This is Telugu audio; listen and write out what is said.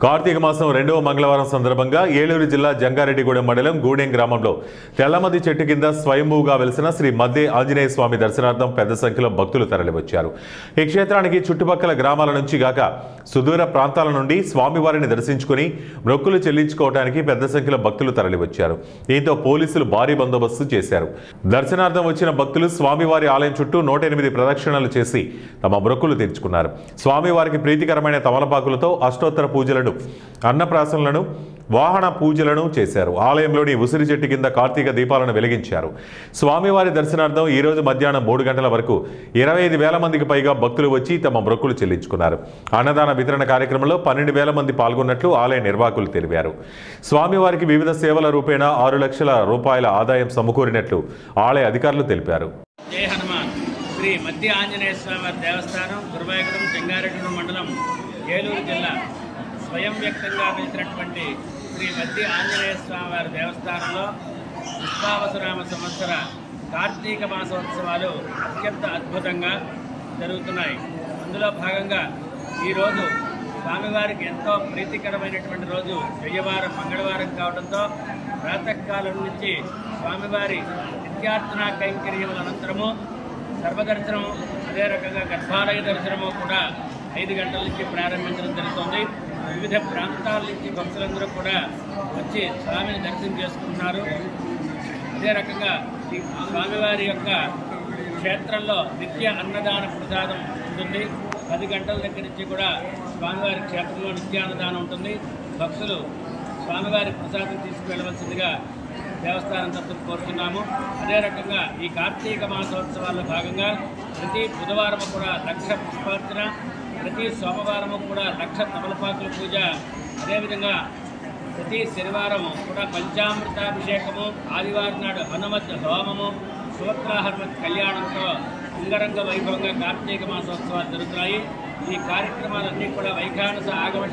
కార్తీక మాసం రెండవ మంగళవారం సందర్భంగా ఏలూరు జిల్లా జంగారెడ్డిగూడెం మండలం గూడెం గ్రామంలో తెల్లమది చెట్టు కింద స్వయంభూగా వెలిసిన శ్రీ మద్ది ఆంజనేయ స్వామి దర్శనార్థం పెద్ద సంఖ్యలో భక్తులు తరలివచ్చారు. ఈ క్షేత్రానికి చుట్టుపక్కల గ్రామాల నుంచి గాక సుదూర ప్రాంతాల నుండి స్వామివారిని దర్శించుకుని మొక్కులు చెల్లించుకోవడానికి పెద్ద సంఖ్యలో భక్తులు తరలివచ్చారు. దీంతో పోలీసులు భారీ బందోబస్తు చేశారు. దర్శనార్థం వచ్చిన భక్తులు స్వామివారి ఆలయం చుట్టూ 108 ప్రదక్షిణలు చేసి తమ మొక్కులు తీర్చుకున్నారు. స్వామివారికి ప్రీతికరమైన తమలపాకులతో అష్టోత్తర పూజలను, అన్నప్రాసనలను, వాహన పూజలను చేశారు. ఆలయంలోని ఉసిరి చెట్టు కింద కార్తీక దీపాలను వెలిగించారు. స్వామివారి దర్శనార్థం ఈ రోజు మధ్యాహ్నం 3 గంటల వరకు 25,000 మందికి పైగా భక్తులు వచ్చి తమ మొక్కులు చెల్లించుకున్నారు. అన్నదాన వితరణ కార్యక్రమంలో 12,000 మంది పాల్గొన్నట్లు ఆలయ నిర్వాహకులు తెలిపారు. స్వామివారికి వివిధ సేవల రూపేణా 6 లక్షల రూపాయల ఆదాయం సమకూరినట్లు ఆలయ అధికారులు తెలిపారు. జై హనుమాన్. శ్రీ మద్ది ఆంజనేయ స్వామి దేవస్థానం గురువాయగూడెం జంగారెడ్డిగూడెం మండలం ఏలూరు జిల్లా స్వయం వ్యక్తంగా వెలిసినటువంటి శ్రీ మద్ది ఆంజనేయ స్వామి వారి దేవస్థానంలో విశ్వావసునామ సంవత్సర కార్తీక మాసోత్సవాలు అత్యంత అద్భుతంగా జరుగుతున్నాయి. అందులో భాగంగా ఈరోజు స్వామివారికి ఎంతో ప్రీతికరమైనటువంటి రోజు శనివారం మంగళవారం కావడంతో ప్రాతకాలం నుంచి స్వామివారి నిత్యార్చన కైంకర్యముల అనంతరము సర్వదర్శనము, అదే రకంగా గర్భాలయ దర్శనము కూడా 5 గంటల నుంచి ప్రారంభించడం జరుగుతుంది. వివిధ ప్రాంతాల నుంచి భక్తులందరూ కూడా వచ్చి స్వామిని దర్శనం చేసుకుంటున్నారు. అదే రకంగా ఈ స్వామివారి యొక్క క్షేత్రంలో నిత్య అన్నదాన ప్రసాదం ఉంటుంది. 10 గంటల దగ్గర నుంచి కూడా స్వామివారి క్షేత్రంలో నిత్యాన్నదానం ఉంటుంది. భక్తులు స్వామివారి ప్రసాదం తీసుకువెళ్ళవలసిందిగా దేవస్థానం తరఫున కోరుతున్నాము. అదే రకంగా ఈ కార్తీక మాసోత్సవాల్లో భాగంగా ప్రతి బుధవారము కూడా 1,00,000 పుష్పార్చన, ప్రతి సోమవారము కూడా 1,00,000 తమలపాకుల పూజ, అదేవిధంగా ప్రతి శనివారము కూడా పంచామృతాభిషేకము, ఆదివారం నాడు హనుమత్ హోమము, సూత్ర హనుమత్ కళ్యాణంతో అంగరంగ వైభవంగా కార్తీక మాసోత్సవాలు జరుగుతున్నాయి. ఈ కార్యక్రమాలన్నీ కూడా వైఖానస ఆగమ